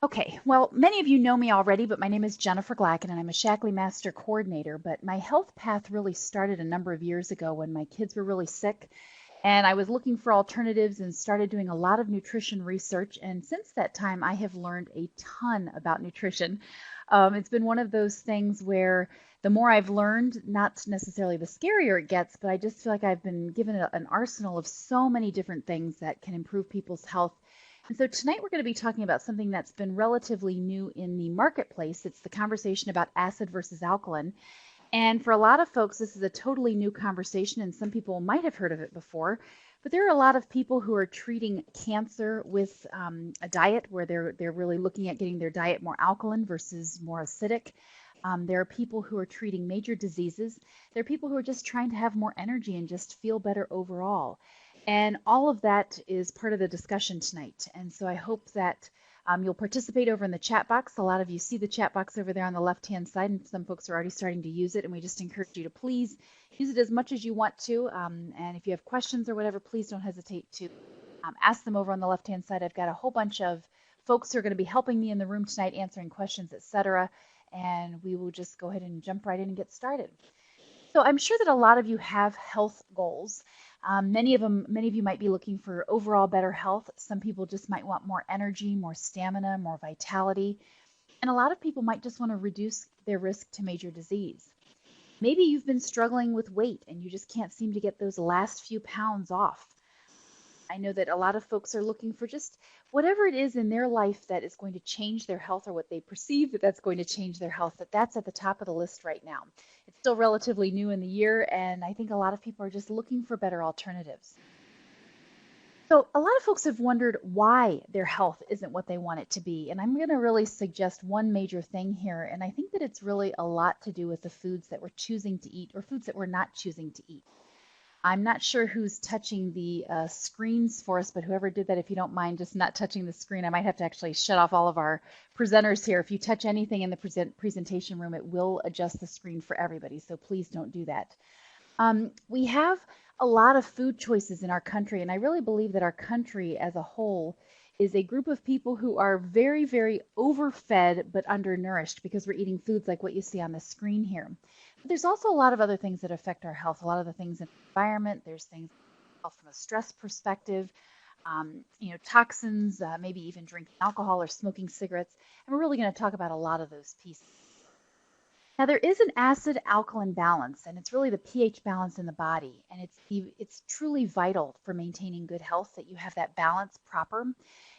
Okay, well, many of you know me already, but my name is Jennifer Glacken and I'm a Shackley Master Coordinator. But my health path really started a number of years ago when my kids were really sick and I was looking for alternatives and started doing a lot of nutrition research. And since that time, I have learned a ton about nutrition. It's been one of those things where the more I've learned, not necessarily the scarier it gets, but I just feel like I've been given an arsenal of so many different things that can improve people's health. And so tonight we're going to be talking about something that's been relatively new in the marketplace. It's the conversation about acid versus alkaline. And for a lot of folks, this is a totally new conversation, and some people might have heard of it before. But there are a lot of people who are treating cancer with a diet where they're really looking at getting their diet more alkaline versus more acidic. There are people who are treating major diseases. There are people who are just trying to have more energy and just feel better overall. And all of that is part of the discussion tonight. And so I hope that you'll participate over in the chat box. A lot of you see the chat box over there on the left-hand side, and some folks are already starting to use it. And we just encourage you to please use it as much as you want to. And if you have questions or whatever, please don't hesitate to ask them over on the left-hand side. I've got a whole bunch of folks who are going to be helping me in the room tonight, answering questions, etc. And we will just go ahead and jump right in and get started. So I'm sure that a lot of you have health goals. Many of you might be looking for overall better health. Some people just might want more energy, more stamina, more vitality. And a lot of people might just want to reduce their risk to major disease. Maybe you've been struggling with weight and you just can't seem to get those last few pounds off. I know that a lot of folks are looking for just whatever it is in their life that is going to change their health, or what they perceive that's going to change their health, that's at the top of the list right now. It's still relatively new in the year, and I think a lot of people are just looking for better alternatives. So a lot of folks have wondered why their health isn't what they want it to be. And I'm going to really suggest one major thing here. And I think that it's really a lot to do with the foods that we're choosing to eat or foods that we're not choosing to eat. I'm not sure who's touching the screens for us, but whoever did that, if you don't mind just not touching the screen, I might have to actually shut off all of our presenters here. If you touch anything in the presentation room, it will adjust the screen for everybody, so please don't do that. We have a lot of food choices in our country, and I really believe that our country as a whole is a group of people who are very, very overfed but undernourished because we're eating foods like what you see on the screen here. But there's also a lot of other things that affect our health, a lot of the things in the environment. There's things from a stress perspective, toxins, maybe even drinking alcohol or smoking cigarettes. And we're really going to talk about a lot of those pieces. Now, there is an acid-alkaline balance, and it's really the pH balance in the body, and it's truly vital for maintaining good health that you have that balance proper.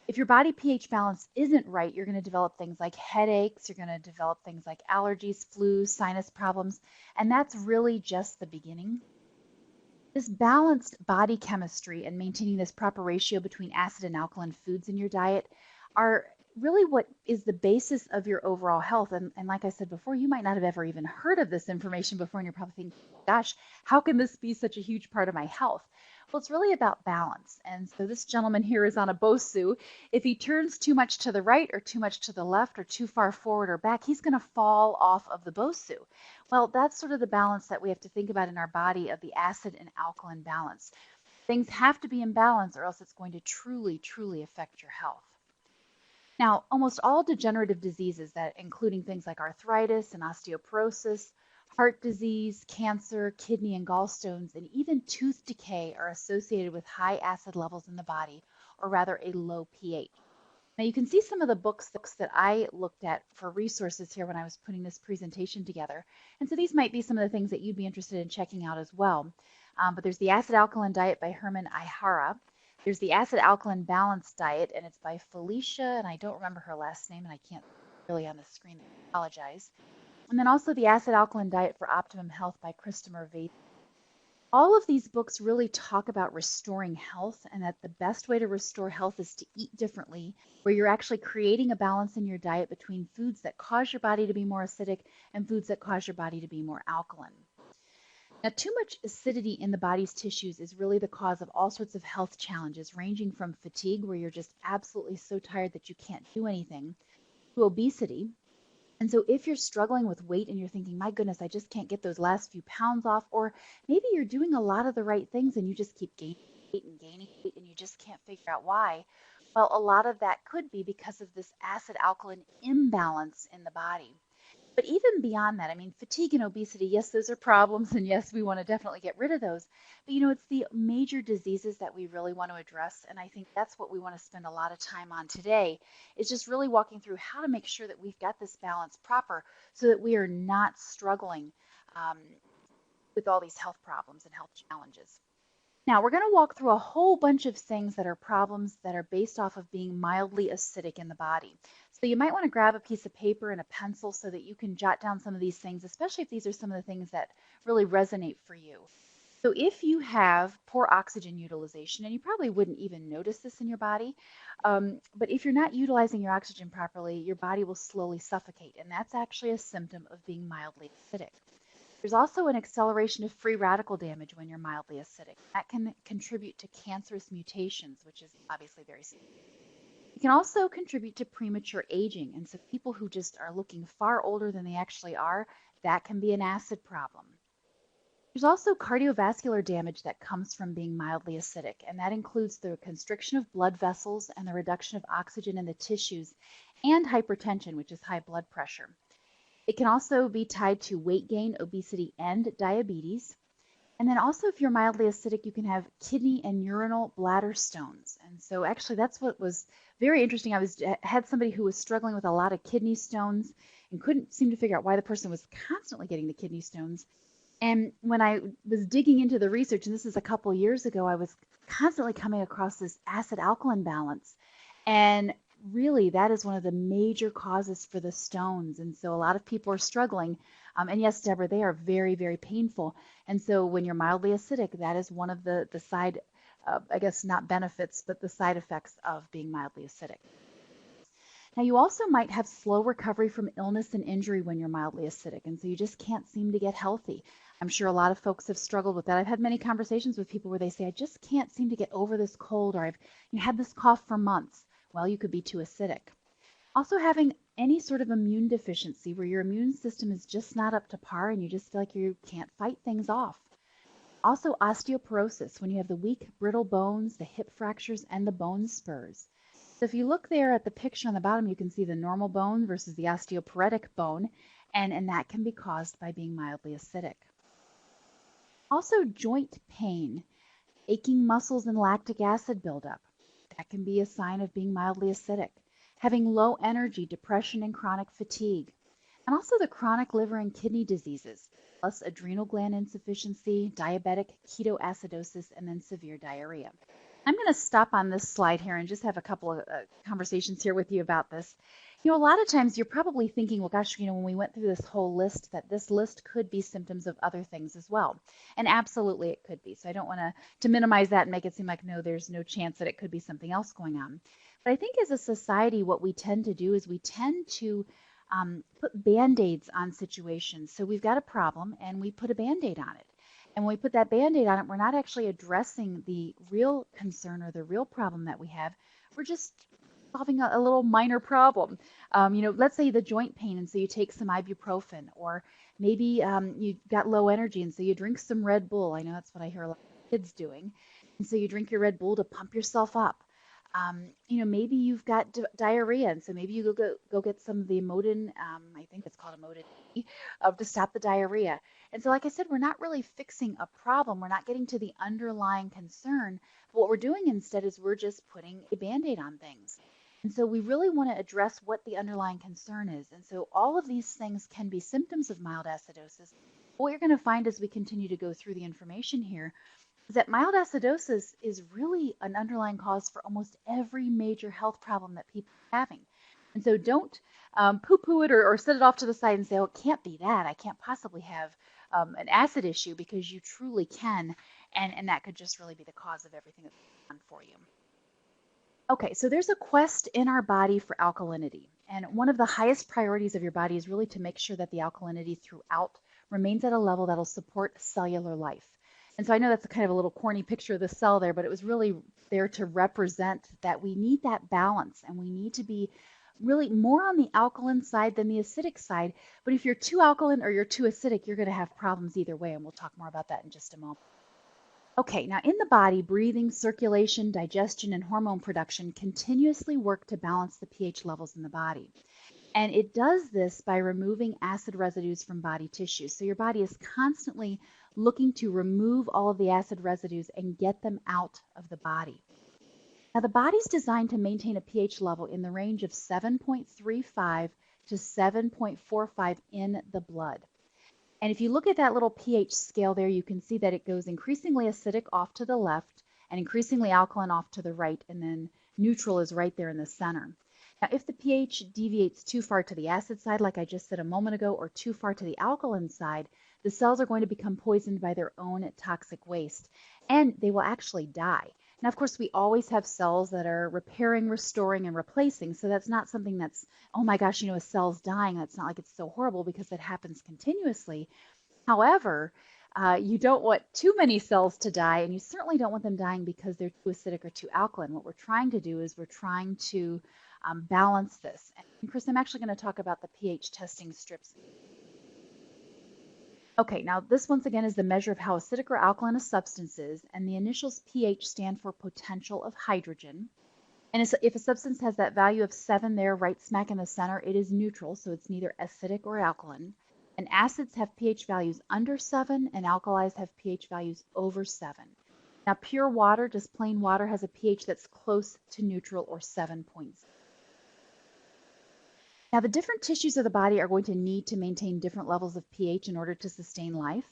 If your body pH balance isn't right, you're going to develop things like headaches, you're going to develop things like allergies, flu, sinus problems, and that's really just the beginning. This balanced body chemistry and maintaining this proper ratio between acid and alkaline foods in your diet are really what is the basis of your overall health. And like I said before, you might not have ever even heard of this information before, and you're probably thinking, gosh, how can this be such a huge part of my health? Well, it's really about balance. And so this gentleman here is on a Bosu. If he turns too much to the right or too much to the left or too far forward or back, he's going to fall off of the Bosu. Well, that's sort of the balance that we have to think about in our body, of the acid and alkaline balance. Things have to be in balance, or else it's going to truly, truly affect your health. Now, almost all degenerative diseases, that including things like arthritis and osteoporosis, heart disease, cancer, kidney and gallstones, and even tooth decay, are associated with high acid levels in the body, or rather a low pH. Now you can see some of the books that I looked at for resources here when I was putting this presentation together. And so these might be some of the things that you'd be interested in checking out as well. But there's the Acid Alkaline Diet by Herman Ihara. There's the Acid Alkaline Balance Diet, and it's by Felicia, and I don't remember her last name, and I can't really on the screen, I apologize. And then also the Acid Alkaline Diet for Optimum Health by Christopher Vaith. All of these books really talk about restoring health, and that the best way to restore health is to eat differently, where you're actually creating a balance in your diet between foods that cause your body to be more acidic and foods that cause your body to be more alkaline. Now, too much acidity in the body's tissues is really the cause of all sorts of health challenges, ranging from fatigue, where you're just absolutely so tired that you can't do anything, to obesity. And so if you're struggling with weight and you're thinking, my goodness, I just can't get those last few pounds off, or maybe you're doing a lot of the right things and you just keep gaining weight and you just can't figure out why, Well, a lot of that could be because of this acid alkaline imbalance in the body. But even beyond that, I mean, fatigue and obesity, yes, those are problems, and yes, we want to definitely get rid of those. But it's the major diseases that we really want to address, and I think that's what we want to spend a lot of time on today, is just really walking through how to make sure that we've got this balance proper so that we are not struggling um, with all these health problems and health challenges. Now, we're going to walk through a whole bunch of things that are problems that are based off of being mildly acidic in the body. So you might want to grab a piece of paper and a pencil so that you can jot down some of these things, especially if these are some of the things that really resonate for you. So if you have poor oxygen utilization, and you probably wouldn't even notice this in your body, but if you're not utilizing your oxygen properly, your body will slowly suffocate, and that's actually a symptom of being mildly acidic. There's also an acceleration of free radical damage when you're mildly acidic. That can contribute to cancerous mutations, which is obviously very serious. It can also contribute to premature aging. And so people who just are looking far older than they actually are, that can be an acid problem. There's also cardiovascular damage that comes from being mildly acidic, and that includes the constriction of blood vessels and the reduction of oxygen in the tissues, and hypertension, which is high blood pressure. It can also be tied to weight gain, obesity, and diabetes. And then also, if you're mildly acidic, you can have kidney and urinal bladder stones. And so actually that's what was very interesting. Had somebody who was struggling with a lot of kidney stones and couldn't seem to figure out why the person was constantly getting the kidney stones. And when I was digging into the research, and this is a couple years ago, I was constantly coming across this acid alkaline balance. And really, that is one of the major causes for the stones. And so a lot of people are struggling. And yes, Deborah, they are very, very painful. And so when you're mildly acidic, that is one of the side, I guess not benefits, but the side effects of being mildly acidic. Now, you also might have slow recovery from illness and injury when you're mildly acidic, and so you just can't seem to get healthy. I'm sure a lot of folks have struggled with that. I've had many conversations with people where they say, I just can't seem to get over this cold, or I've had this cough for months. Well, you could be too acidic. Also, having any sort of immune deficiency where your immune system is just not up to par and you just feel like you can't fight things off. Also, osteoporosis, when you have the weak, brittle bones, the hip fractures, and the bone spurs. So if you look there at the picture on the bottom, you can see the normal bone versus the osteoporotic bone, and that can be caused by being mildly acidic. Also, joint pain, aching muscles, and lactic acid buildup. That can be a sign of being mildly acidic. Having low energy, depression, and chronic fatigue. And also the chronic liver and kidney diseases, plus adrenal gland insufficiency, diabetic ketoacidosis, and then severe diarrhea. I'm going to stop on this slide here and just have a couple of conversations here with you about this. A lot of times you're probably thinking, well, gosh, when we went through this whole list, that this list could be symptoms of other things as well. And absolutely it could be. So I don't want to minimize that and make it seem like, no, there's no chance that it could be something else going on. But I think as a society, what we tend to do is we tend to put Band-Aids on situations. So we've got a problem and we put a Band-Aid on it. And when we put that Band-Aid on it, we're not actually addressing the real concern or the real problem that we have. We're just solving a little minor problem. Let's say the joint pain, and so you take some ibuprofen, or maybe you've got low energy, and so you drink some Red Bull. I know that's what I hear a lot of kids doing. And so you drink your Red Bull to pump yourself up. Maybe you've got diarrhea, and so maybe you go get some of the Imodin, I think it's called Imodin, to stop the diarrhea. And so, like I said, we're not really fixing a problem. We're not getting to the underlying concern. But what we're doing instead is we're just putting a Band-Aid on things. And so we really want to address what the underlying concern is. And so all of these things can be symptoms of mild acidosis. What you're going to find as we continue to go through the information here is that mild acidosis is really an underlying cause for almost every major health problem that people are having. And so don't poo-poo it or set it off to the side and say, oh, it can't be that. I can't possibly have an acid issue, because you truly can. And that could just really be the cause of everything that's going on for you. Okay, so there's a quest in our body for alkalinity. And one of the highest priorities of your body is really to make sure that the alkalinity throughout remains at a level that'll support cellular life. And so I know that's a kind of a little corny picture of the cell there, but it was really there to represent that we need that balance, and we need to be really more on the alkaline side than the acidic side. But if you're too alkaline or you're too acidic, you're going to have problems either way, and we'll talk more about that in just a moment. Okay, now in the body, breathing, circulation, digestion, and hormone production continuously work to balance the pH levels in the body. And it does this by removing acid residues from body tissue. So your body is constantly looking to remove all of the acid residues and get them out of the body. Now, the body's designed to maintain a pH level in the range of 7.35 to 7.45 in the blood. And if you look at that little pH scale there, you can see that it goes increasingly acidic off to the left and increasingly alkaline off to the right, and then neutral is right there in the center. Now, if the pH deviates too far to the acid side, like I just said a moment ago, or too far to the alkaline side, the cells are going to become poisoned by their own toxic waste, and they will actually die. Now, of course, we always have cells that are repairing, restoring, and replacing, so that's not something that's, oh my gosh, a cell's dying. That's not like it's so horrible because it happens continuously. However, you don't want too many cells to die, and you certainly don't want them dying because they're too acidic or too alkaline. What we're trying to do is we're trying to balance this. And Chris, I'm actually going to talk about the pH testing strips. Okay, now this once again is the measure of how acidic or alkaline a substance is, and the initials pH stand for potential of hydrogen. And if a substance has that value of 7 there, right smack in the center, it is neutral, so it's neither acidic or alkaline. And acids have pH values under 7, and alkalis have pH values over 7. Now, pure water, just plain water, has a pH that's close to neutral or 7.0. Now, the different tissues of the body are going to need to maintain different levels of pH in order to sustain life.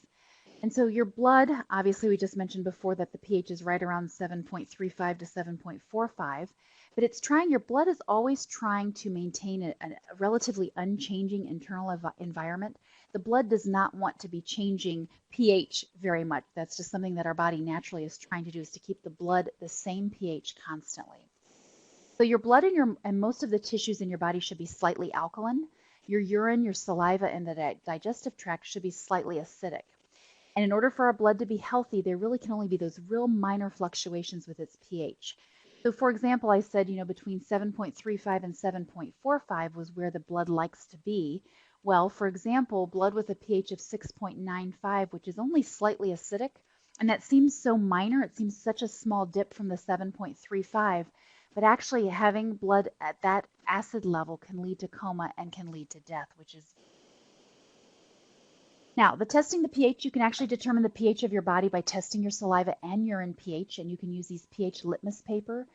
And so your blood, obviously we just mentioned before that the pH is right around 7.35 to 7.45, but your blood is always trying to maintain a relatively unchanging internal environment. The blood does not want to be changing pH very much. That's just something that our body naturally is trying to do, is to keep the blood the same pH constantly. So your blood and most of the tissues in your body should be slightly alkaline. Your urine, your saliva, and the digestive tract should be slightly acidic. And in order for our blood to be healthy, there really can only be those real minor fluctuations with its pH. So for example, I said, between 7.35 and 7.45 was where the blood likes to be. Well, for example, blood with a pH of 6.95, which is only slightly acidic, and that seems so minor, it seems such a small dip from the 7.35, but actually having blood at that acid level can lead to coma and can lead to death, which is... Now, testing the pH, you can actually determine the pH of your body by testing your saliva and urine pH, and you can use these pH litmus paper.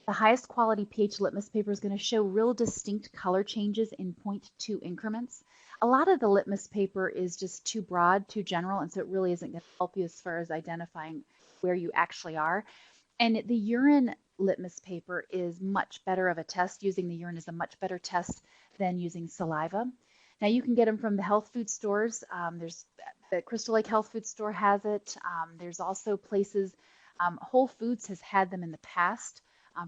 The highest quality pH litmus paper is going to show real distinct color changes in 0.2 increments. A lot of the litmus paper is just too broad, too general, and so it really isn't going to help you as far as identifying where you actually are. And the urine litmus paper is much better of a test. Using the urine is a much better test than using saliva. Now you can get them from the health food stores. There's the Crystal Lake Health Food Store has it. There's also places, Whole Foods has had them in the past,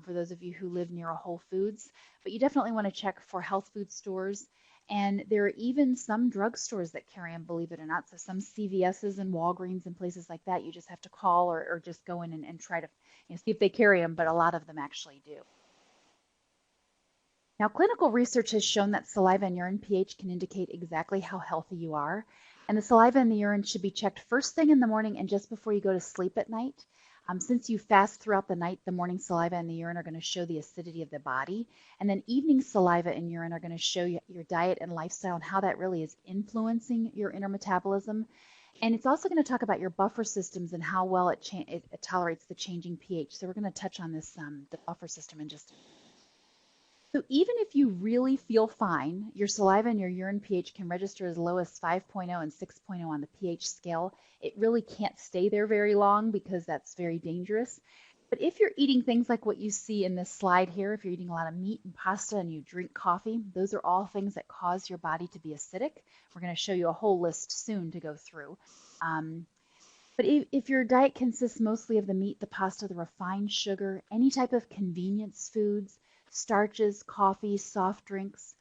for those of you who live near a Whole Foods. But you definitely want to check for health food stores. And there are even some drugstores that carry them, believe it or not. So some CVS's and Walgreens and places like that, you just have to call or just go in and try to see if they carry them, but a lot of them actually do. Now, clinical research has shown that saliva and urine pH can indicate exactly how healthy you are. And the saliva and the urine should be checked first thing in the morning and just before you go to sleep at night. Since you fast throughout the night, the morning saliva and the urine are going to show the acidity of the body. And then evening saliva and urine are going to show you your diet and lifestyle and how that really is influencing your inner metabolism. And it's also going to talk about your buffer systems and how well it tolerates the changing pH. So we're going to touch on this, the buffer system in just a minute. So even if you really feel fine, your saliva and your urine pH can register as low as 5.0 and 6.0 on the pH scale. It really can't stay there very long because that's very dangerous. But if you're eating things like what you see in this slide here, if you're eating a lot of meat and pasta and you drink coffee, those are all things that cause your body to be acidic. We're going to show you a whole list soon to go through. But if your diet consists mostly of the meat, the pasta, the refined sugar, any type of convenience foods, starches, coffee, soft drinks,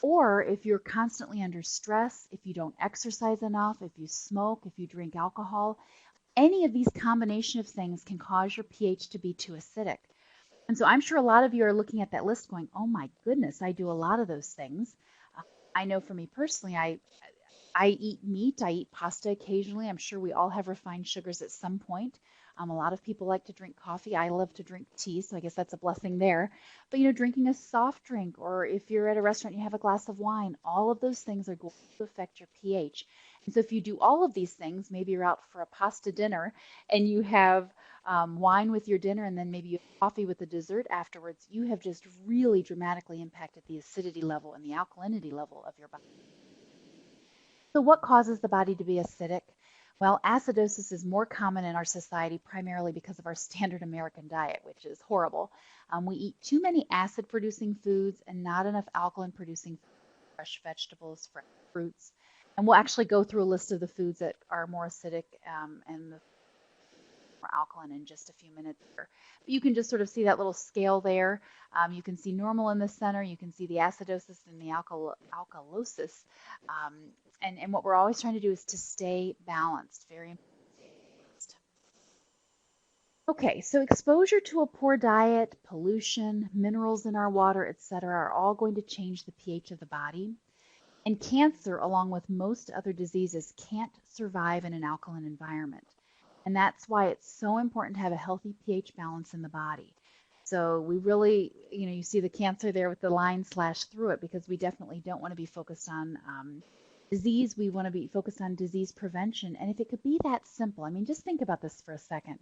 or if you're constantly under stress, if you don't exercise enough, if you smoke, if you drink alcohol, any of these combination of things can cause your pH to be too acidic. And so I'm sure a lot of you are looking at that list going, oh my goodness, I do a lot of those things. I know for me personally, I eat meat, I eat pasta occasionally. I'm sure we all have refined sugars at some point. A lot of people like to drink coffee. I love to drink tea, so I guess that's a blessing there. But drinking a soft drink, or if you're at a restaurant and you have a glass of wine, all of those things are going to affect your pH. And so if you do all of these things, maybe you're out for a pasta dinner and you have wine with your dinner, and then maybe you have coffee with the dessert afterwards, you have just really dramatically impacted the acidity level and the alkalinity level of your body. So what causes the body to be acidic? Well, acidosis is more common in our society primarily because of our standard American diet, which is horrible. We eat too many acid-producing foods and not enough alkaline-producing fresh vegetables, fresh fruits. And we'll actually go through a list of the foods that are more acidic and the more alkaline in just a few minutes here. But you can just sort of see that little scale there. You can see normal in the center. You can see the acidosis and the alkalosis. And what we're always trying to do is to stay balanced. Very important. Okay, so exposure to a poor diet, pollution, minerals in our water, etc., are all going to change the pH of the body. And cancer, along with most other diseases, can't survive in an alkaline environment. And that's why it's so important to have a healthy pH balance in the body. So we really, you see the cancer there with the line slashed through it, because we definitely don't want to be focused on disease. We want to be focused on disease prevention. And if it could be that simple, I mean, just think about this for a second.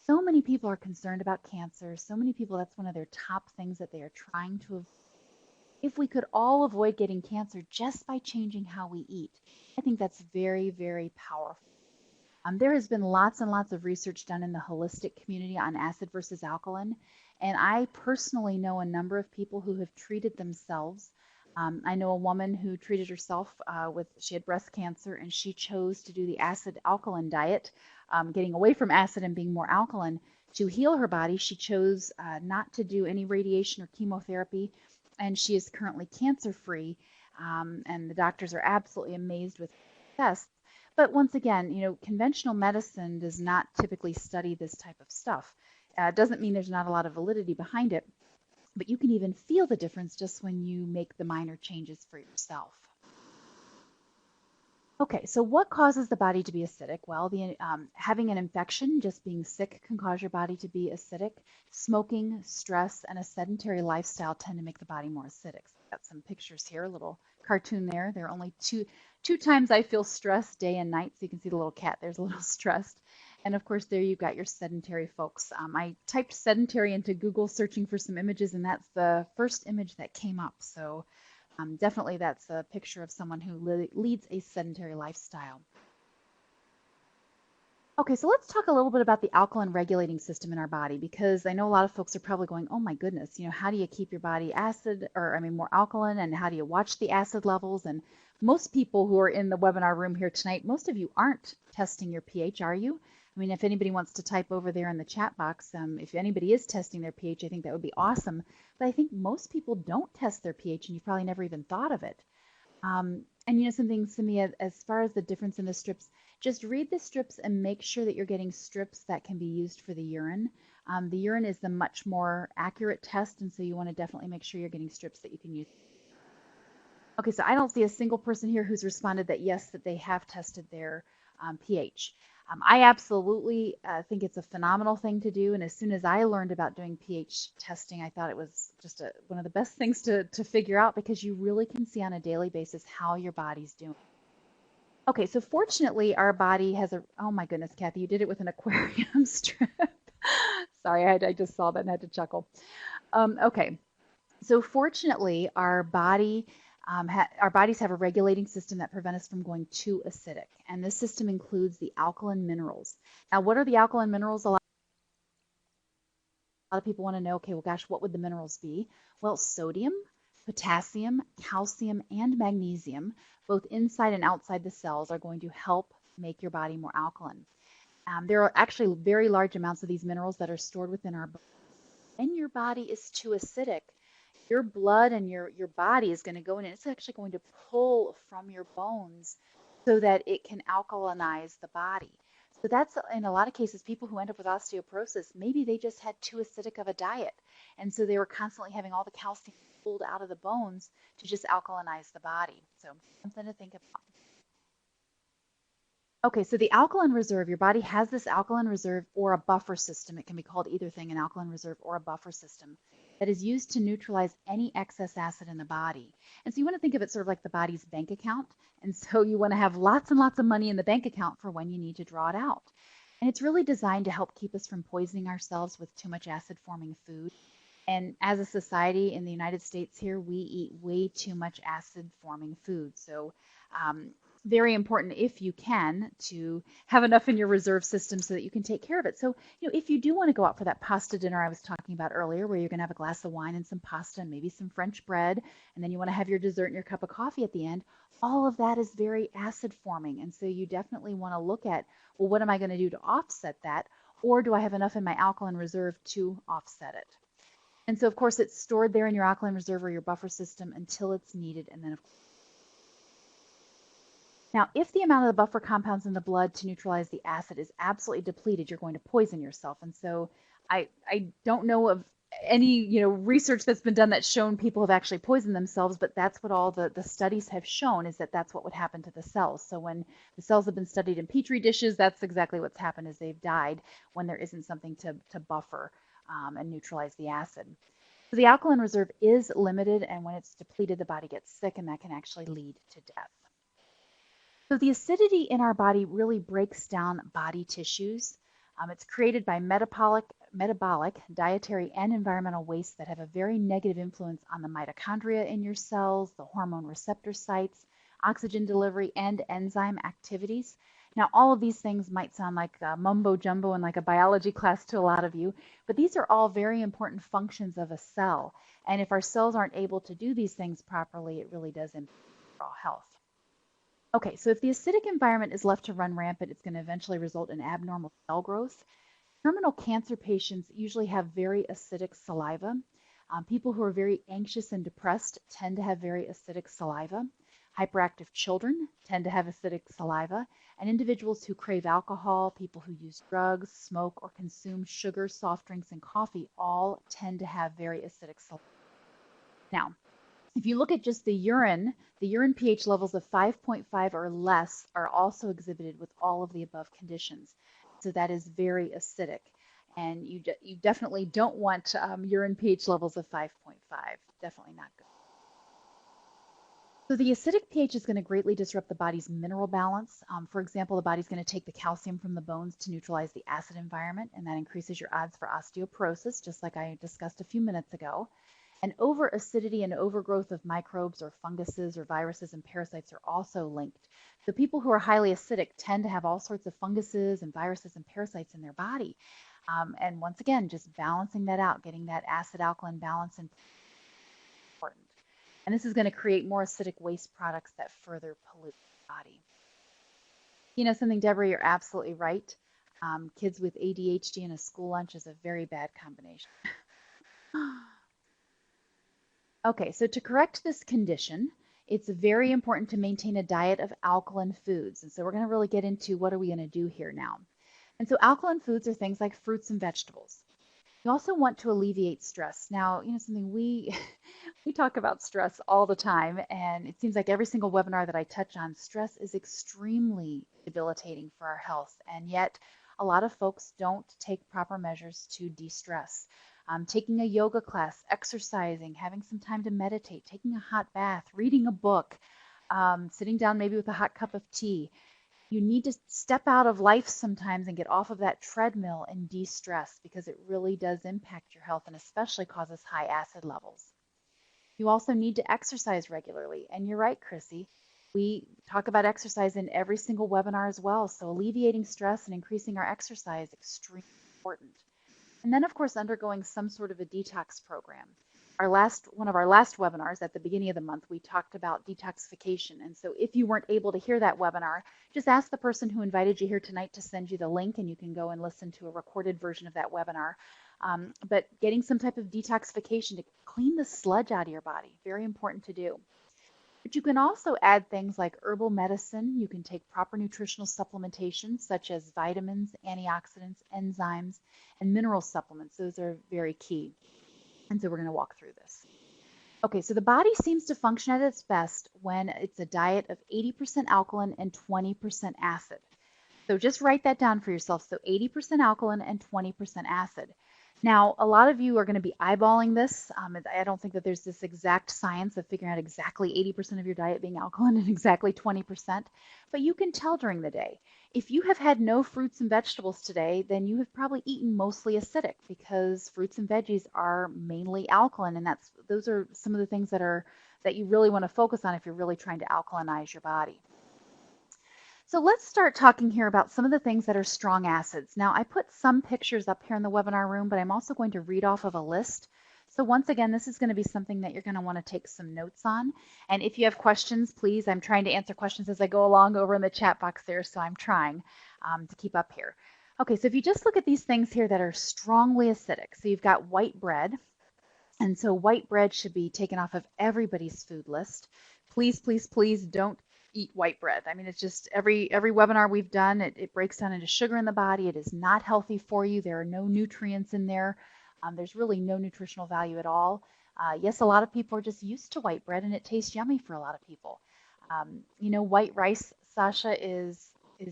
So many people are concerned about cancer. So many people, that's one of their top things that they are trying to avoid. If we could all avoid getting cancer just by changing how we eat, I think that's very, very powerful. There has been lots and lots of research done in the holistic community on acid versus alkaline, and I personally know a number of people who have treated themselves. I know a woman who treated herself she had breast cancer, and she chose to do the acid alkaline diet, getting away from acid and being more alkaline to heal her body. She chose not to do any radiation or chemotherapy, and she is currently cancer-free, and the doctors are absolutely amazed with success. But once again, conventional medicine does not typically study this type of stuff. It doesn't mean there's not a lot of validity behind it, but you can even feel the difference just when you make the minor changes for yourself. Okay, so what causes the body to be acidic? Well, having an infection, just being sick, can cause your body to be acidic. Smoking, stress, and a sedentary lifestyle tend to make the body more acidic. So I've got some pictures here, a little cartoon there. There are only two times I feel stressed, day and night. So you can see the little cat there's a little stressed. And of course, there you've got your sedentary folks. I typed sedentary into Google searching for some images, and that's the first image that came up. So definitely that's a picture of someone who leads a sedentary lifestyle. Okay, so let's talk a little bit about the alkaline regulating system in our body, because I know a lot of folks are probably going, oh my goodness, how do you keep your body more alkaline, and how do you watch the acid levels? And most people who are in the webinar room here tonight, most of you aren't testing your pH, are you? I mean, if anybody wants to type over there in the chat box, if anybody is testing their pH, I think that would be awesome. But I think most people don't test their pH, and you've probably never even thought of it. And something to me, as far as the difference in the strips, just read the strips and make sure that you're getting strips that can be used for the urine. The urine is the much more accurate test, and so you want to definitely make sure you're getting strips that you can use. Okay, so I don't see a single person here who's responded that yes, that they have tested their pH. I absolutely think it's a phenomenal thing to do, and as soon as I learned about doing pH testing, I thought it was just one of the best things to figure out, because you really can see on a daily basis how your body's doing. Okay, so fortunately our body has oh my goodness, Kathy, you did it with an aquarium strip. Sorry, I just saw that and had to chuckle. Okay, so fortunately our bodies have a regulating system that prevents us from going too acidic. And this system includes the alkaline minerals. Now, what are the alkaline minerals? A lot of people want to know, okay, well, gosh, what would the minerals be? Well, sodium, potassium, calcium, and magnesium, both inside and outside the cells, are going to help make your body more alkaline. There are actually very large amounts of these minerals that are stored within our body. When your body is too acidic, your blood and your body is going to go in, and it's actually going to pull from your bones so that it can alkalinize the body. So that's, in a lot of cases, people who end up with osteoporosis, maybe they just had too acidic of a diet. And so they were constantly having all the calcium pulled out of the bones to just alkalinize the body. So something to think about. Okay, so the alkaline reserve, your body has this alkaline reserve or a buffer system. It can be called either thing, an alkaline reserve or a buffer system that is used to neutralize any excess acid in the body. And so you want to think of it sort of like the body's bank account. And so you want to have lots and lots of money in the bank account for when you need to draw it out. And it's really designed to help keep us from poisoning ourselves with too much acid forming food. And as a society in the United States here, we eat way too much acid forming food. So um, very important if you can to have enough in your reserve system so that you can take care of it. So, if you do want to go out for that pasta dinner I was talking about earlier, where you're going to have a glass of wine and some pasta and maybe some French bread, and then you want to have your dessert and your cup of coffee at the end, all of that is very acid forming. And so you definitely want to look at, well, what am I going to do to offset that? Or do I have enough in my alkaline reserve to offset it? And so, of course, it's stored there in your alkaline reserve or your buffer system until it's needed. And then, of course, now, if the amount of the buffer compounds in the blood to neutralize the acid is absolutely depleted, you're going to poison yourself. And so I don't know of any, research that's been done that's shown people have actually poisoned themselves, but that's what all the studies have shown, is that that's what would happen to the cells. So when the cells have been studied in petri dishes, that's exactly what's happened, is they've died when there isn't something to buffer and neutralize the acid. So the alkaline reserve is limited, and when it's depleted, the body gets sick, and that can actually lead to death. So the acidity in our body really breaks down body tissues. It's created by metabolic, dietary, and environmental wastes that have a very negative influence on the mitochondria in your cells, the hormone receptor sites, oxygen delivery, and enzyme activities. Now, all of these things might sound like mumbo jumbo in like a biology class to a lot of you, but these are all very important functions of a cell. And if our cells aren't able to do these things properly, it really does impact overall health. Okay, so if the acidic environment is left to run rampant, it's going to eventually result in abnormal cell growth. Terminal cancer patients usually have very acidic saliva. People who are very anxious and depressed tend to have very acidic saliva. Hyperactive children tend to have acidic saliva. And individuals who crave alcohol, people who use drugs, smoke, or consume sugar, soft drinks, and coffee all tend to have very acidic saliva. Now, if you look at just the urine pH levels of 5.5 or less are also exhibited with all of the above conditions. So that is very acidic. And you definitely don't want urine pH levels of 5.5. Definitely not good. So the acidic pH is going to greatly disrupt the body's mineral balance. For example, the body's going to take the calcium from the bones to neutralize the acid environment, and that increases your odds for osteoporosis, just like I discussed a few minutes ago. And over-acidity and overgrowth of microbes or funguses or viruses and parasites are also linked. So people who are highly acidic tend to have all sorts of funguses and viruses and parasites in their body. And once again, just balancing that out, getting that acid-alkaline balance is important. And this is going to create more acidic waste products that further pollute the body. You know something, Deborah, you're absolutely right. Kids with ADHD and a school lunch is a very bad combination. Okay, so to correct this condition, it's very important to maintain a diet of alkaline foods. And so we're going to really get into what are we going to do here now. And so alkaline foods are things like fruits and vegetables. You also want to alleviate stress. Now, something we talk about stress all the time, and it seems like every single webinar that I touch on, stress is extremely debilitating for our health. And yet a lot of folks don't take proper measures to de-stress. Taking a yoga class, exercising, having some time to meditate, taking a hot bath, reading a book, sitting down maybe with a hot cup of tea. You need to step out of life sometimes and get off of that treadmill and de-stress, because it really does impact your health and especially causes high acid levels. You also need to exercise regularly. And you're right, Chrissy. We talk about exercise in every single webinar as well. So alleviating stress and increasing our exercise is extremely important. And then, of course, undergoing some sort of a detox program. One of our last webinars at the beginning of the month, we talked about detoxification. And so if you weren't able to hear that webinar, just ask the person who invited you here tonight to send you the link, and you can go and listen to a recorded version of that webinar. But getting some type of detoxification to clean the sludge out of your body, very important to do. But you can also add things like herbal medicine. You can take proper nutritional supplementation, such as vitamins, antioxidants, enzymes, and mineral supplements. Those are very key. And so we're going to walk through this. Okay, so the body seems to function at its best when it's a diet of 80% alkaline and 20% acid. So just write that down for yourself. So 80% alkaline and 20% acid. Now, a lot of you are going to be eyeballing this. I don't think that there's this exact science of figuring out exactly 80% of your diet being alkaline and exactly 20%, but you can tell during the day. If you have had no fruits and vegetables today, then you have probably eaten mostly acidic because fruits and veggies are mainly alkaline, and those are some of the things that you really want to focus on if you're really trying to alkalinize your body. So let's start talking here about some of the things that are strong acids. Now, I put some pictures up here in the webinar room, but I'm also going to read off of a list. So once again, this is going to be something that you're going to want to take some notes on. And if you have questions, please, I'm trying to answer questions as I go along over in the chat box there, so I'm trying to keep up here. Okay, so if you just look at these things here that are strongly acidic, so you've got white bread, and so white bread should be taken off of everybody's food list. Please, please, please don't eat white bread. I mean, it's just every webinar we've done, it breaks down into sugar in the body. It is not healthy for you. There are no nutrients in there. There's really no nutritional value at all. Yes, a lot of people are just used to white bread, and it tastes yummy for a lot of people. White rice, Sasha, is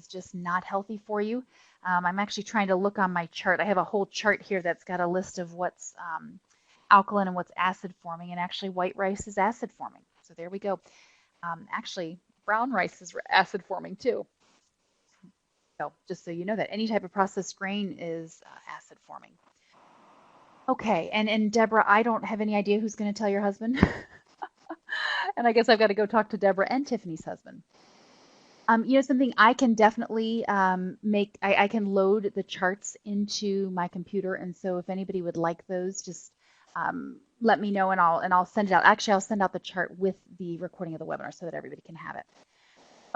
just not healthy for you. I'm actually trying to look on my chart. I have a whole chart here that's got a list of what's alkaline and what's acid forming, and actually white rice is acid forming. So there we go. Actually, brown rice is acid forming too. So just so you know that any type of processed grain is acid forming. Okay, and Deborah, I don't have any idea who's going to tell your husband. And I guess I've got to go talk to Deborah and Tiffany's husband. Something I can definitely I can load the charts into my computer, and so if anybody would like those, just let me know, and I'll send it out. Actually, I'll send out the chart with the recording of the webinar so that everybody can have it.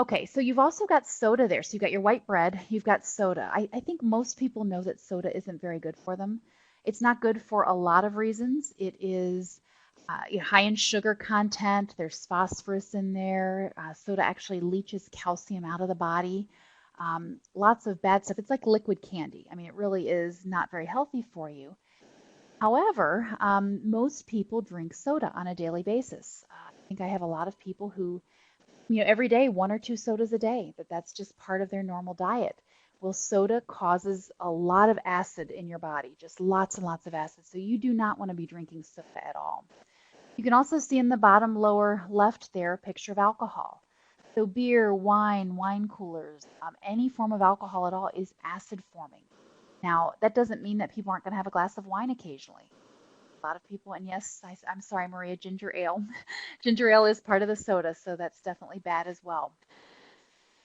Okay, so you've also got soda there. So you've got your white bread, you've got soda. I think most people know that soda isn't very good for them. It's not good for a lot of reasons. It is high in sugar content. There's phosphorus in there. Soda actually leaches calcium out of the body. Lots of bad stuff. It's like liquid candy. I mean, it really is not very healthy for you. However, most people drink soda on a daily basis. I think I have a lot of people who, every day, 1 or 2 sodas a day, that's just part of their normal diet. Well, soda causes a lot of acid in your body, just lots and lots of acid. So you do not want to be drinking soda at all. You can also see in the bottom lower left there a picture of alcohol. So beer, wine coolers, any form of alcohol at all is acid forming. Now, that doesn't mean that people aren't going to have a glass of wine occasionally. A lot of people, and yes, I'm sorry, Maria, ginger ale. Ginger ale is part of the soda, so that's definitely bad as well.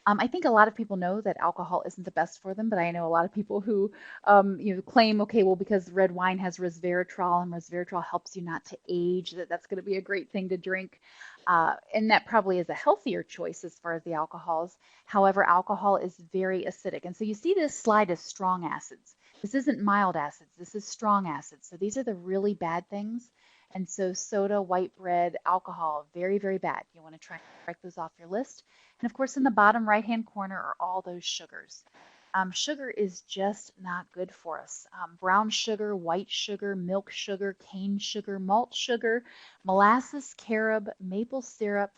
I think a lot of people know that alcohol isn't the best for them, but I know a lot of people who claim, okay, well, because red wine has resveratrol and resveratrol helps you not to age, that's going to be a great thing to drink. And that probably is a healthier choice as far as the alcohols. However, alcohol is very acidic. And so you see this slide as strong acids. This isn't mild acids. This is strong acids. So these are the really bad things. And so soda, white bread, alcohol, very, very bad. You want to try and strike those off your list. And of course, in the bottom right-hand corner are all those sugars. Sugar is just not good for us. Brown sugar, white sugar, milk sugar, cane sugar, malt sugar, molasses, carob, maple syrup,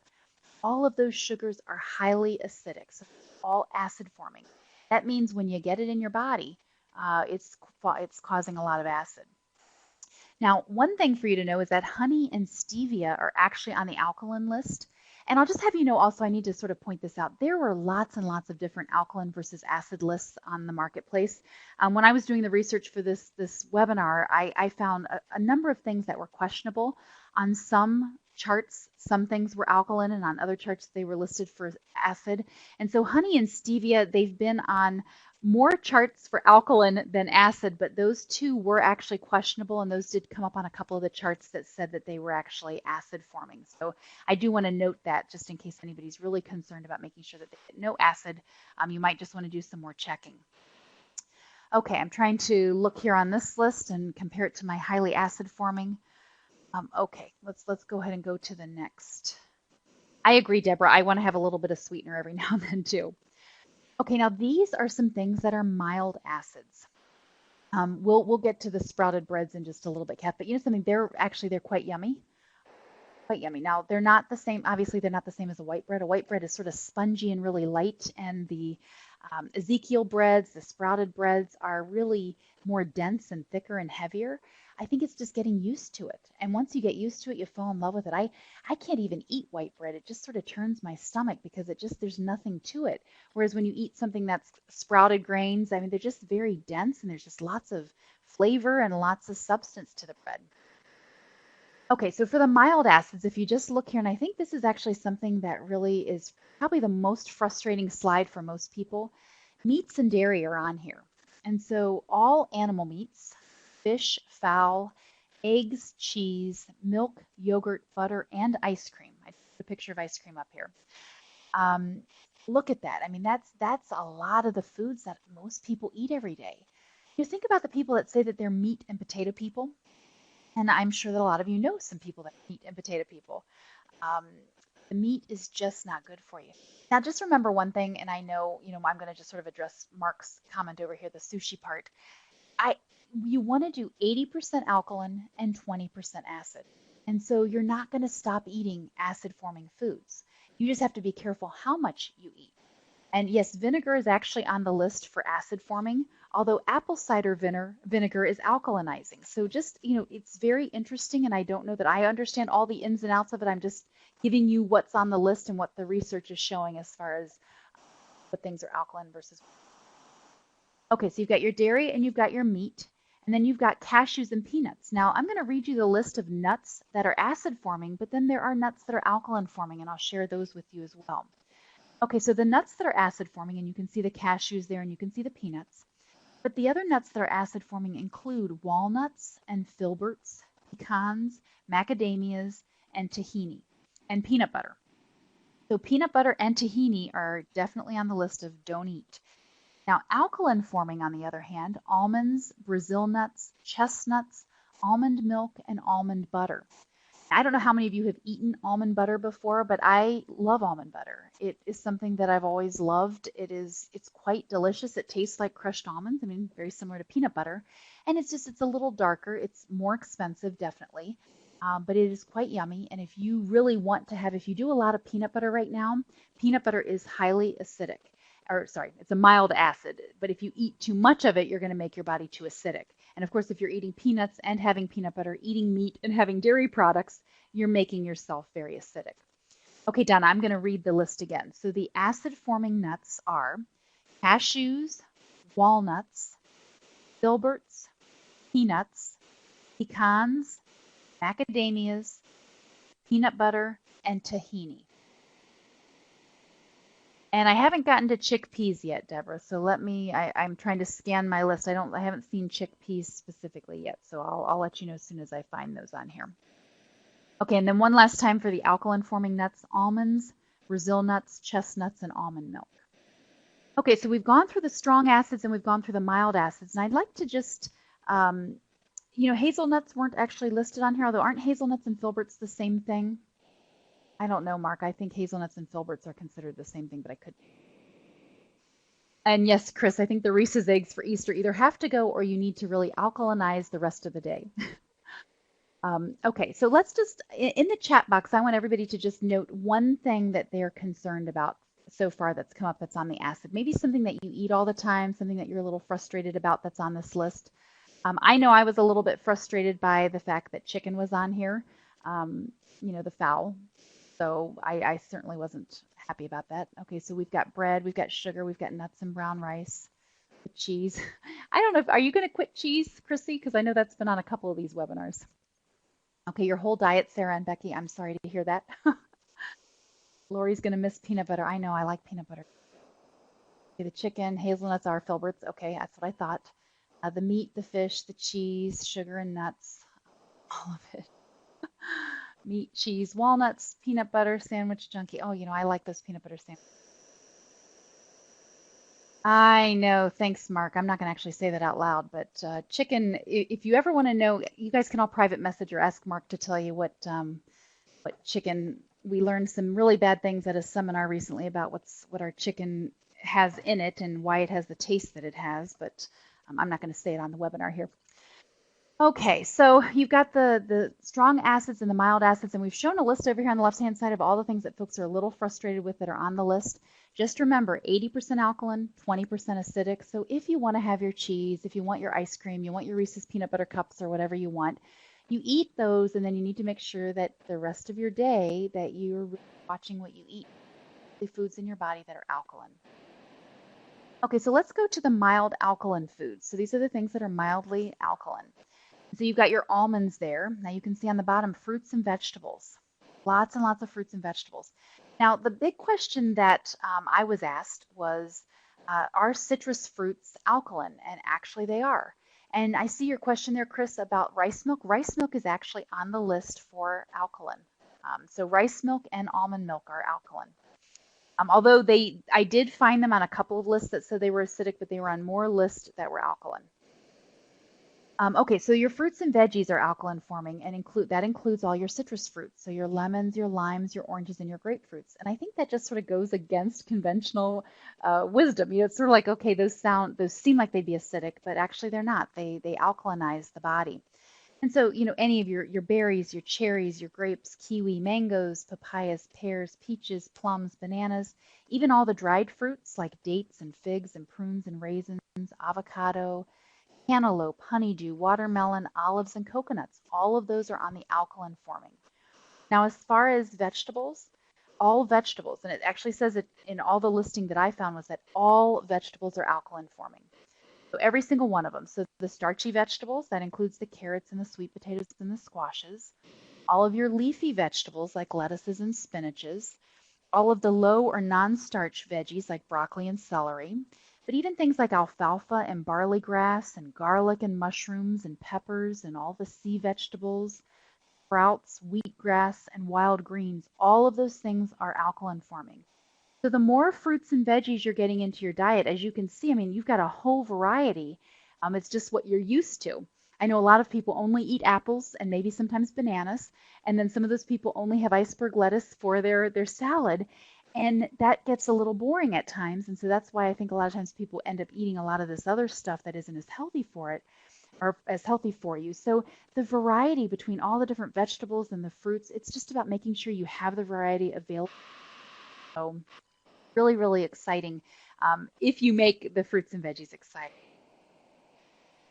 all of those sugars are highly acidic, so all acid forming. That means when you get it in your body, it's causing a lot of acid. Now, one thing for you to know is that honey and stevia are actually on the alkaline list. And I'll just have you know also, I need to sort of point this out. There were lots and lots of different alkaline versus acid lists on the marketplace. When I was doing the research for this webinar, I found a number of things that were questionable. On some charts, some things were alkaline, and on other charts, they were listed for acid. And so honey and stevia, they've been on more charts for alkaline than acid, but those two were actually questionable, and those did come up on a couple of the charts that said that they were actually acid forming. So I do want to note that just in case anybody's really concerned about making sure that they get no acid, you might just want to do some more checking. Okay, I'm trying to look here on this list and compare it to my highly acid forming. Okay, let's go ahead and go to the next. I agree, Deborah. I want to have a little bit of sweetener every now and then too. Okay, now these are some things that are mild acids. We'll get to the sprouted breads in just a little bit, Kat, but you know something? They're quite yummy. Quite yummy. Now they're not the same. Obviously, they're not the same as a white bread. A white bread is sort of spongy and really light, and the Ezekiel breads, the sprouted breads are really more dense and thicker and heavier. I think it's just getting used to it. And once you get used to it, you fall in love with it. I can't even eat white bread. It just sort of turns my stomach because there's nothing to it. Whereas when you eat something that's sprouted grains, I mean, they're just very dense and there's just lots of flavor and lots of substance to the bread. Okay, so for the mild acids, if you just look here, and I think this is actually something that really is probably the most frustrating slide for most people, meats and dairy are on here. And so all animal meats, fish, fowl, eggs, cheese, milk, yogurt, butter, and ice cream. I put a picture of ice cream up here. Um, Look at that. I mean, that's a lot of the foods that most people eat every day. You think about the people that say that they're meat and potato people. And I'm sure that a lot of you know some people that are meat and potato people. Um, the meat is just not good for you. Now, just remember one thing, and I know, I'm going to just sort of address Mark's comment over here, the sushi part. You want to do 80% alkaline and 20% acid. And so you're not going to stop eating acid-forming foods. You just have to be careful how much you eat. And yes, vinegar is actually on the list for acid forming, although apple cider vinegar is alkalinizing. So just, it's very interesting, and I don't know that I understand all the ins and outs of it. I'm just giving you what's on the list and what the research is showing as far as what things are alkaline versus. Okay, so you've got your dairy and you've got your meat, and then you've got cashews and peanuts. Now, I'm going to read you the list of nuts that are acid forming, but then there are nuts that are alkaline forming, and I'll share those with you as well. Okay, so the nuts that are acid forming, and you can see the cashews there and you can see the peanuts, but the other nuts that are acid forming include walnuts and filberts, pecans, macadamias, and tahini, and peanut butter. So peanut butter and tahini are definitely on the list of don't eat. Now, alkaline forming, on the other hand, almonds, Brazil nuts, chestnuts, almond milk, and almond butter. I don't know how many of you have eaten almond butter before, but I love almond butter. It is something that I've always loved. It's quite delicious. It tastes like crushed almonds. I mean, very similar to peanut butter. And it's a little darker. It's more expensive, definitely. But it is quite yummy. And if you really want to if you do a lot of peanut butter right now, peanut butter is highly acidic. It's a mild acid. But if you eat too much of it, you're going to make your body too acidic. And of course, if you're eating peanuts and having peanut butter, eating meat and having dairy products, you're making yourself very acidic. Okay, Donna, I'm going to read the list again. So the acid-forming nuts are cashews, walnuts, filberts, peanuts, pecans, macadamias, peanut butter, and tahini. And I haven't gotten to chickpeas yet, Deborah. So I'm trying to scan my list. I haven't seen chickpeas specifically yet. So I'll let you know as soon as I find those on here. Okay, and then one last time for the alkaline forming nuts, almonds, Brazil nuts, chestnuts, and almond milk. Okay, so we've gone through the strong acids and we've gone through the mild acids. And I'd like to just, hazelnuts weren't actually listed on here, although aren't hazelnuts and filberts the same thing? I don't know, Mark. I think hazelnuts and filberts are considered the same thing, but I could. And yes, Chris, I think the Reese's eggs for Easter either have to go or you need to really alkalinize the rest of the day. Okay, so let's just, in the chat box, I want everybody to just note one thing that they're concerned about so far that's come up that's on the acid. Maybe something that you eat all the time, something that you're a little frustrated about that's on this list. I know I was a little bit frustrated by the fact that chicken was on here, the fowl. So I certainly wasn't happy about that. Okay, so we've got bread, we've got sugar, we've got nuts and brown rice, cheese. I don't know, are you going to quit cheese, Chrissy? Because I know that's been on a couple of these webinars. Okay, your whole diet, Sarah and Becky. I'm sorry to hear that. Lori's going to miss peanut butter. I know, I like peanut butter. Okay, the chicken, hazelnuts are filberts. Okay, that's what I thought. The meat, the fish, the cheese, sugar and nuts, all of it. Meat, cheese, walnuts, peanut butter, sandwich junkie. Oh, I like those peanut butter sandwiches. I know. Thanks, Mark. I'm not going to actually say that out loud, but chicken, if you ever want to know, you guys can all private message or ask Mark to tell you what chicken, we learned some really bad things at a seminar recently about what our chicken has in it and why it has the taste that it has, but I'm not going to say it on the webinar here. Okay, so you've got the strong acids and the mild acids, and we've shown a list over here on the left-hand side of all the things that folks are a little frustrated with that are on the list. Just remember, 80% alkaline, 20% acidic. So if you want to have your cheese, if you want your ice cream, you want your Reese's peanut butter cups or whatever you want, you eat those, and then you need to make sure that the rest of your day that you're really watching what you eat, the foods in your body that are alkaline. Okay, so let's go to the mild alkaline foods. So these are the things that are mildly alkaline. So you've got your almonds there. Now you can see on the bottom fruits and vegetables. Lots and lots of fruits and vegetables. Now, the big question that I was asked was, are citrus fruits alkaline? And actually they are. And I see your question there, Chris, about rice milk. Rice milk is actually on the list for alkaline. So rice milk and almond milk are alkaline. Although I did find them on a couple of lists that said they were acidic, but they were on more lists that were alkaline. Okay, so your fruits and veggies are alkaline forming and includes all your citrus fruits. So your lemons, your limes, your oranges, and your grapefruits. And I think that just sort of goes against conventional wisdom. It's sort of like, okay, those seem like they'd be acidic, but actually they're not. They alkalinize the body. And so, any of your berries, your cherries, your grapes, kiwi, mangoes, papayas, pears, peaches, plums, bananas, even all the dried fruits like dates and figs and prunes and raisins, avocado, cantaloupe, honeydew, watermelon, olives, and coconuts. All of those are on the alkaline forming. Now, as far as vegetables, all vegetables, and it actually says it in all the listing that I found was that all vegetables are alkaline forming. So every single one of them. So the starchy vegetables, that includes the carrots and the sweet potatoes and the squashes. All of your leafy vegetables like lettuces and spinaches. All of the low or non-starch veggies like broccoli and celery. But even things like alfalfa and barley grass and garlic and mushrooms and peppers and all the sea vegetables, sprouts, wheatgrass, and wild greens, all of those things are alkaline forming. So the more fruits and veggies you're getting into your diet, as you can see, I mean, you've got a whole variety. It's just what you're used to. I know a lot of people only eat apples and maybe sometimes bananas, and then some of those people only have iceberg lettuce for their salad, and that gets a little boring at times. And so that's why I think a lot of times people end up eating a lot of this other stuff that isn't as healthy for it or as healthy for you. So the variety between all the different vegetables and the fruits, it's just about making sure you have the variety available. So really, really exciting if you make the fruits and veggies exciting.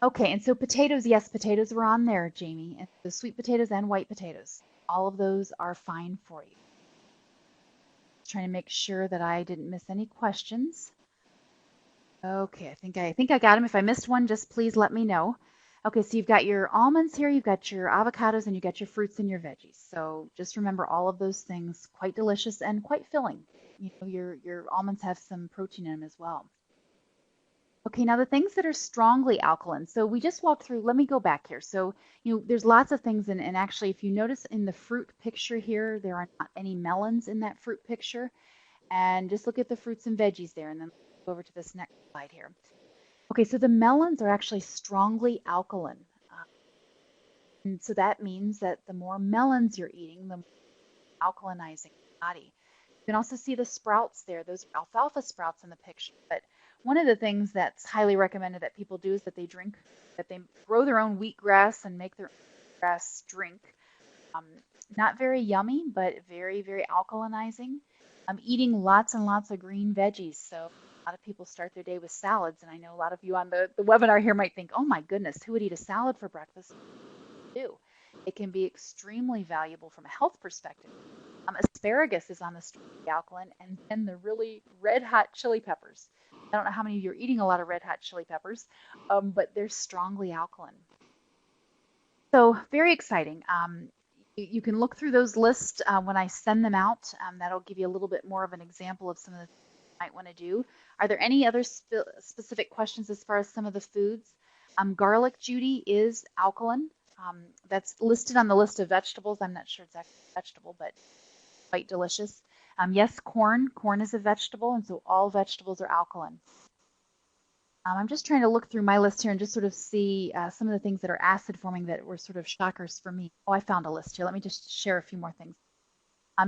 Okay, and so potatoes, yes, potatoes were on there, Jamie. And the sweet potatoes and white potatoes, all of those are fine for you. Trying to make sure that I didn't miss any questions. Okay, I think I got them. If I missed one, just please let me know. Okay, so you've got your almonds here, you've got your avocados, and you've got your fruits and your veggies. So just remember all of those things, quite delicious and quite filling. Your almonds have some protein in them as well. Okay, now the things that are strongly alkaline. So we just walked through, let me go back here. So, there's lots of things, and actually, if you notice in the fruit picture here, there are not any melons in that fruit picture. And just look at the fruits and veggies there, and then go over to this next slide here. Okay, so the melons are actually strongly alkaline. And so that means that the more melons you're eating, the more alkalinizing the body. You can also see the sprouts there. Those are alfalfa sprouts in the picture. But one of the things that's highly recommended that people do is that they grow their own wheatgrass and make their own grass drink. Not very yummy, but very, very alkalinizing. I'm eating lots and lots of green veggies. So a lot of people start their day with salads. And I know a lot of you on the webinar here might think, oh my goodness, who would eat a salad for breakfast? Do. It can be extremely valuable from a health perspective. Asparagus is on the strongly alkaline, and then the really red hot chili peppers. I don't know how many of you are eating a lot of red hot chili peppers, but they're strongly alkaline. So very exciting. You can look through those lists when I send them out. That'll give you a little bit more of an example of some of the things you might want to do. Are there any other specific questions as far as some of the foods? Garlic, Judy, is alkaline. That's listed on the list of vegetables. I'm not sure exactly vegetable, but quite delicious. Yes, corn. Corn is a vegetable, and so all vegetables are alkaline. I'm just trying to look through my list here and just sort of see some of the things that are acid forming that were sort of shockers for me. Oh, I found a list here. Let me just share a few more things.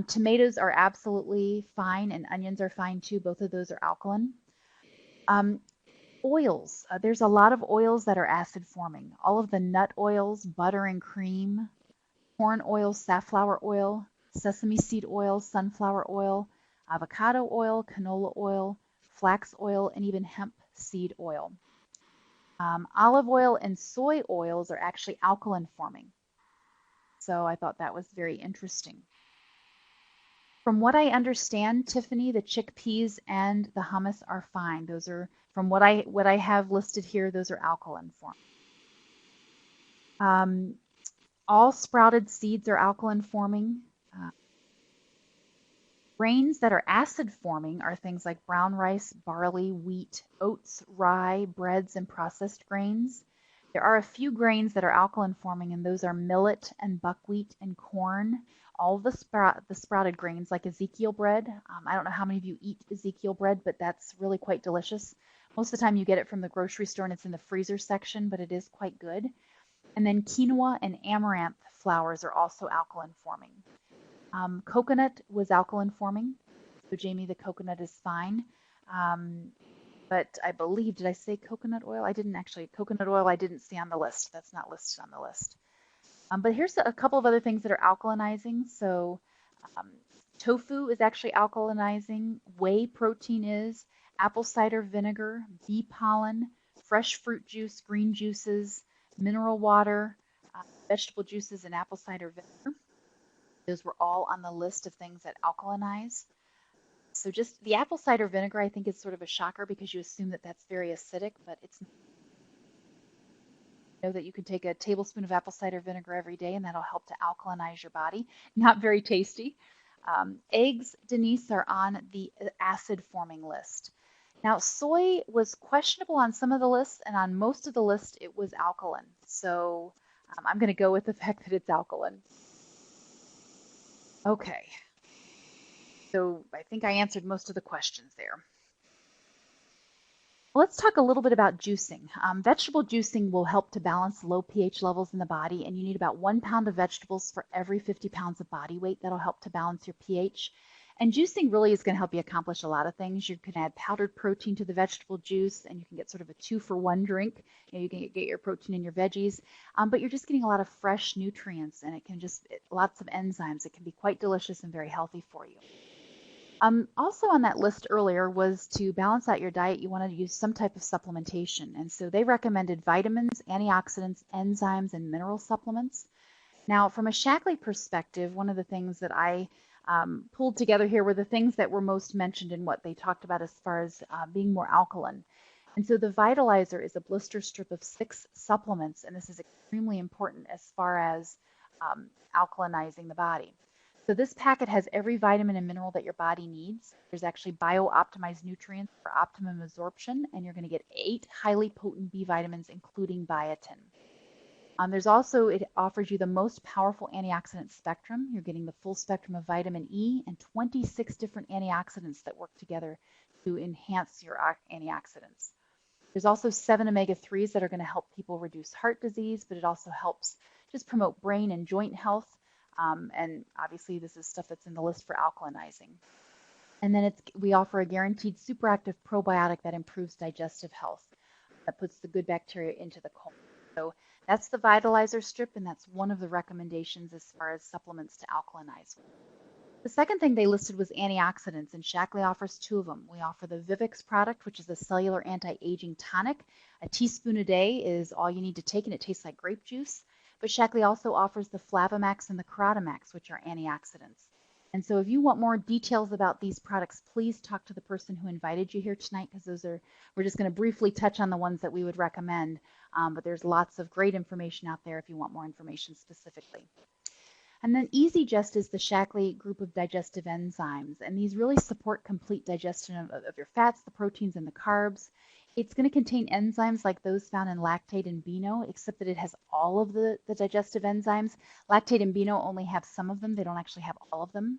Tomatoes are absolutely fine, and onions are fine too. Both of those are alkaline. Oils. There's a lot of oils that are acid forming. All of the nut oils, butter and cream, corn oil, safflower oil, sesame seed oil, sunflower oil, avocado oil, canola oil, flax oil, and even hemp seed oil. Olive oil and soy oils are actually alkaline forming. So I thought that was very interesting. From what I understand, Tiffany, the chickpeas and the hummus are fine. Those are, from what I have listed here, those are alkaline form. All sprouted seeds are alkaline forming. Grains that are acid forming are things like brown rice, barley, wheat, oats, rye, breads, and processed grains. There are a few grains that are alkaline forming, and those are millet and buckwheat and corn. All the sprouted grains like Ezekiel bread. I don't know how many of you eat Ezekiel bread, but that's really quite delicious. Most of the time you get it from the grocery store and it's in the freezer section, but it is quite good. And then quinoa and amaranth flours are also alkaline forming. Coconut was alkaline forming. So Jamie, the coconut is fine. But I believe, did I say coconut oil? I didn't actually. Coconut oil I didn't see on the list. That's not listed on the list. But here's a couple of other things that are alkalinizing. So tofu is actually alkalinizing. Whey protein is. Apple cider vinegar, bee pollen, fresh fruit juice, green juices, mineral water, vegetable juices, and apple cider vinegar. Those were all on the list of things that alkalinize. So just the apple cider vinegar, I think, is sort of a shocker because you assume that that's very acidic, but it's not. You know that you can take a tablespoon of apple cider vinegar every day, and that'll help to alkalinize your body. Not very tasty. Eggs, Denise, are on the acid-forming list. Now, soy was questionable on some of the lists, and on most of the list, it was alkaline. So I'm going to go with the fact that it's alkaline. Okay. So I think I answered most of the questions there. Let's talk a little bit about juicing. Vegetable juicing will help to balance low pH levels in the body, and you need about 1 pound of vegetables for every 50 pounds of body weight. That'll help to balance your pH. And juicing really is going to help you accomplish a lot of things. You can add powdered protein to the vegetable juice, and you can get sort of a 2-for-1 drink. You can get your protein and your veggies, but you're just getting a lot of fresh nutrients, and it can just, lots of enzymes. It can be quite delicious and very healthy for you. Also on that list earlier was to balance out your diet, you want to use some type of supplementation. And so they recommended vitamins, antioxidants, enzymes, and mineral supplements. Now, from a Shaklee perspective, one of the things that I pulled together here were the things that were most mentioned in what they talked about as far as being more alkaline. And so the Vitalizer is a blister strip of 6 supplements, and this is extremely important as far as alkalinizing the body. So this packet has every vitamin and mineral that your body needs. There's actually bio-optimized nutrients for optimum absorption, and you're going to get 8 highly potent B vitamins, including biotin. There's also, it offers you the most powerful antioxidant spectrum. You're getting the full spectrum of vitamin E and 26 different antioxidants that work together to enhance your antioxidants. There's also 7 omega-3s that are going to help people reduce heart disease, but it also helps just promote brain and joint health. And obviously this is stuff that's in the list for alkalinizing. And then we offer a guaranteed superactive probiotic that improves digestive health, that puts the good bacteria into the colon. So that's the Vitalizer strip, and that's one of the recommendations as far as supplements to alkalinize. The second thing they listed was antioxidants, and Shaklee offers 2 of them. We offer the Vivix product, which is a cellular anti-aging tonic. A teaspoon a day is all you need to take, and it tastes like grape juice. But Shaklee also offers the Flavamax and the Carotamax, which are antioxidants. And so if you want more details about these products, please talk to the person who invited you here tonight, because we're just going to briefly touch on the ones that we would recommend. But there's lots of great information out there if you want more information specifically. And then EasyGest is the Shaklee group of digestive enzymes, and these really support complete digestion of your fats, the proteins, and the carbs. It's going to contain enzymes like those found in lactate and BINO, except that it has all of the digestive enzymes. Lactate and BINO only have some of them. They don't actually have all of them.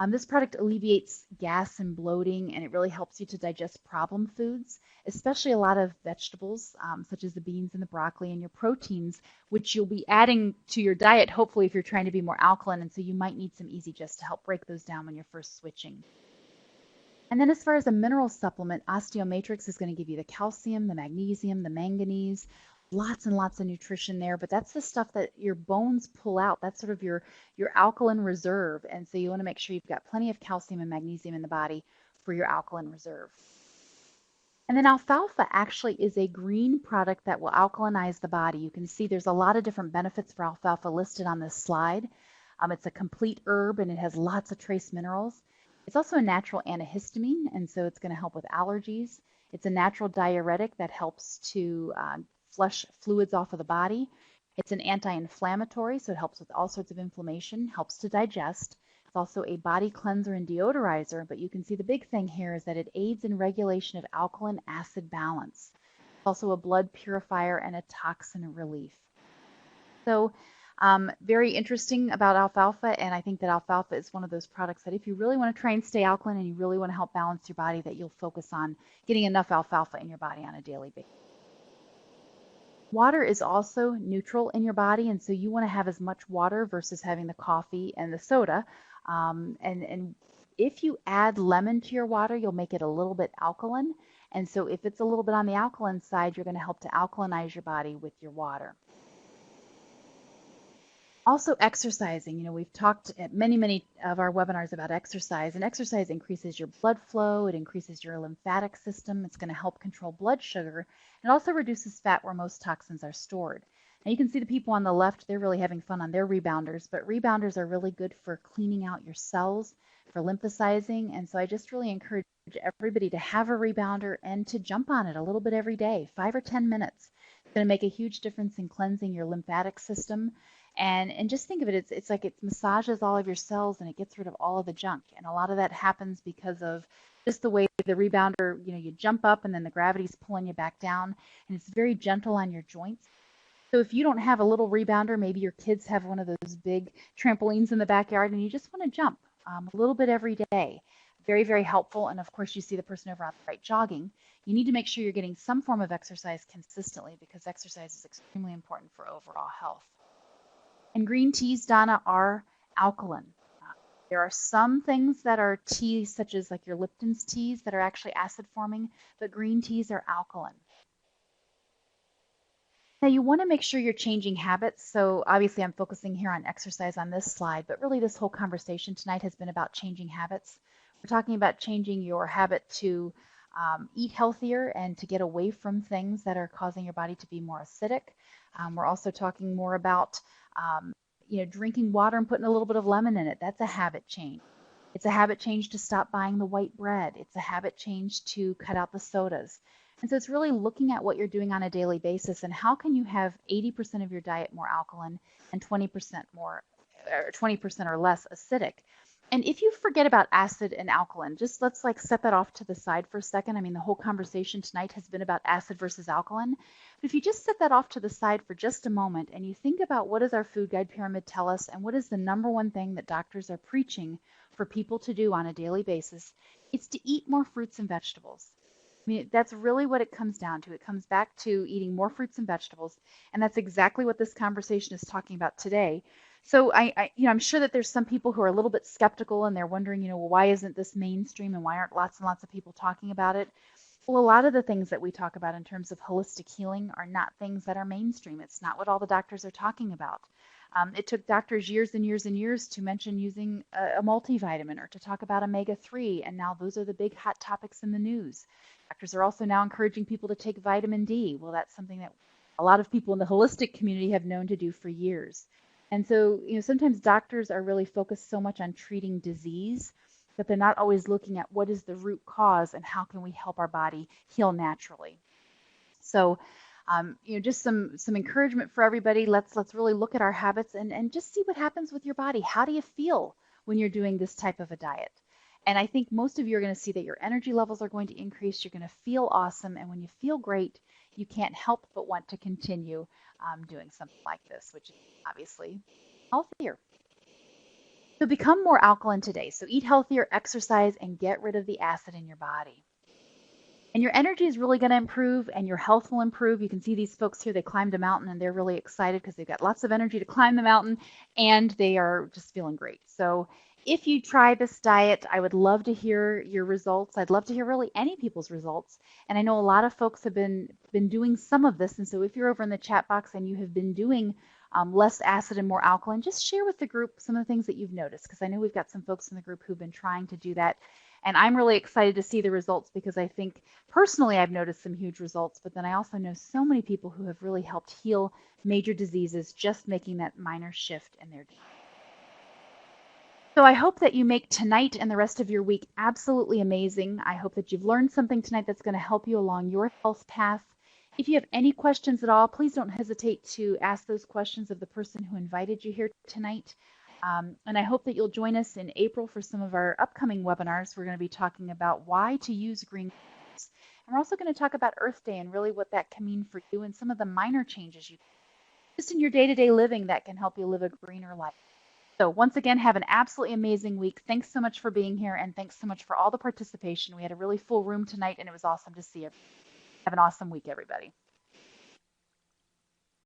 This product alleviates gas and bloating, and it really helps you to digest problem foods, especially a lot of vegetables, such as the beans and the broccoli, and your proteins, which you'll be adding to your diet, hopefully, if you're trying to be more alkaline. And so you might need some EasyGest to help break those down when you're first switching. And then as far as a mineral supplement, Osteomatrix is going to give you the calcium, the magnesium, the manganese, lots and lots of nutrition there, but that's the stuff that your bones pull out. That's sort of your alkaline reserve. And so you want to make sure you've got plenty of calcium and magnesium in the body for your alkaline reserve. And then alfalfa actually is a green product that will alkalinize the body. You can see there's a lot of different benefits for alfalfa listed on this slide. It's a complete herb and it has lots of trace minerals. It's also a natural antihistamine, and so it's going to help with allergies. It's a natural diuretic that helps to flush fluids off of the body. It's an anti-inflammatory, so it helps with all sorts of inflammation, helps to digest. It's also a body cleanser and deodorizer, but you can see the big thing here is that it aids in regulation of alkaline acid balance. It's also a blood purifier and a toxin relief. So very interesting about alfalfa, and I think that alfalfa is one of those products that if you really want to try and stay alkaline and you really want to help balance your body, that you'll focus on getting enough alfalfa in your body on a daily basis. Water is also neutral in your body, and so you want to have as much water versus having the coffee and the soda. And if you add lemon to your water, you'll make it a little bit alkaline. And so if it's a little bit on the alkaline side, you're going to help to alkalinize your body with your water. Also exercising, we've talked at many of our webinars about exercise, and exercise increases your blood flow, it increases your lymphatic system, it's going to help control blood sugar, and it also reduces fat where most toxins are stored. Now you can see the people on the left, they're really having fun on their rebounders, but rebounders are really good for cleaning out your cells, for lymphocyzing, and so I just really encourage everybody to have a rebounder and to jump on it a little bit every day, 5 or 10 minutes. It's going to make a huge difference in cleansing your lymphatic system. And just think of it, it's like it massages all of your cells and it gets rid of all of the junk. And a lot of that happens because of just the way the rebounder, you jump up and then the gravity's pulling you back down, and it's very gentle on your joints. So if you don't have a little rebounder, maybe your kids have one of those big trampolines in the backyard and you just want to jump a little bit every day. Very, very helpful. And of course, you see the person over on the right jogging. You need to make sure you're getting some form of exercise consistently because exercise is extremely important for overall health. And green teas, Donna, are alkaline. There are some things that are teas, such as like your Lipton's teas, that are actually acid forming, but green teas are alkaline. Now you want to make sure you're changing habits. So obviously I'm focusing here on exercise on this slide, but really this whole conversation tonight has been about changing habits. We're talking about changing your habit to eat healthier and to get away from things that are causing your body to be more acidic. We're also talking more about drinking water and putting a little bit of lemon in it. That's a habit change. It's a habit change to stop buying the white bread. It's a habit change to cut out the sodas. And so it's really looking at what you're doing on a daily basis and how can you have 80% of your diet more alkaline and 20% more, or 20% or less acidic. And if you forget about acid and alkaline, just let's set that off to the side for a second. I mean, the whole conversation tonight has been about acid versus alkaline. But if you just set that off to the side for just a moment and you think about what does our food guide pyramid tell us and what is the number one thing that doctors are preaching for people to do on a daily basis, it's to eat more fruits and vegetables. I mean, that's really what it comes down to. It comes back to eating more fruits and vegetables. And that's exactly what this conversation is talking about today. So I'm sure that there's some people who are a little bit skeptical and they're wondering, well, why isn't this mainstream and why aren't lots and lots of people talking about it? Well, a lot of the things that we talk about in terms of holistic healing are not things that are mainstream. It's not what all the doctors are talking about. It took doctors years and years and years to mention using a multivitamin or to talk about omega-3, and now those are the big hot topics in the news. Doctors are also now encouraging people to take vitamin D. Well, that's something that a lot of people in the holistic community have known to do for years. And so, sometimes doctors are really focused so much on treating disease that they're not always looking at what is the root cause and how can we help our body heal naturally. So, just some encouragement for everybody. Let's really look at our habits and just see what happens with your body. How do you feel when you're doing this type of a diet? And I think most of you are going to see that your energy levels are going to increase. You're going to feel awesome. And when you feel great, you can't help but want to continue doing something like this, which is obviously healthier. So become more alkaline today. So eat healthier, exercise, and get rid of the acid in your body. And your energy is really going to improve and your health will improve. You can see these folks here, they climbed a mountain and they're really excited because they've got lots of energy to climb the mountain and they are just feeling great. So If you try this diet, I would love to hear your results. I'd love to hear really any people's results. And I know a lot of folks have been doing some of this. And so if you're over in the chat box and you have been doing less acid and more alkaline, just share with the group some of the things that you've noticed, because I know we've got some folks in the group who've been trying to do that. And I'm really excited to see the results, because I think personally I've noticed some huge results, but then I also know so many people who have really helped heal major diseases just making that minor shift in their diet. So I hope that you make tonight and the rest of your week absolutely amazing. I hope that you've learned something tonight that's going to help you along your health path. If you have any questions at all, please don't hesitate to ask those questions of the person who invited you here tonight. And I hope that you'll join us in April for some of our upcoming webinars. We're going to be talking about why to use green crops. And we're also going to talk about Earth Day and really what that can mean for you and some of the minor changes you just in your day-to-day living that can help you live a greener life. So once again, have an absolutely amazing week. Thanks so much for being here, and thanks so much for all the participation. We had a really full room tonight, and it was awesome to see everyone. Have an awesome week, everybody.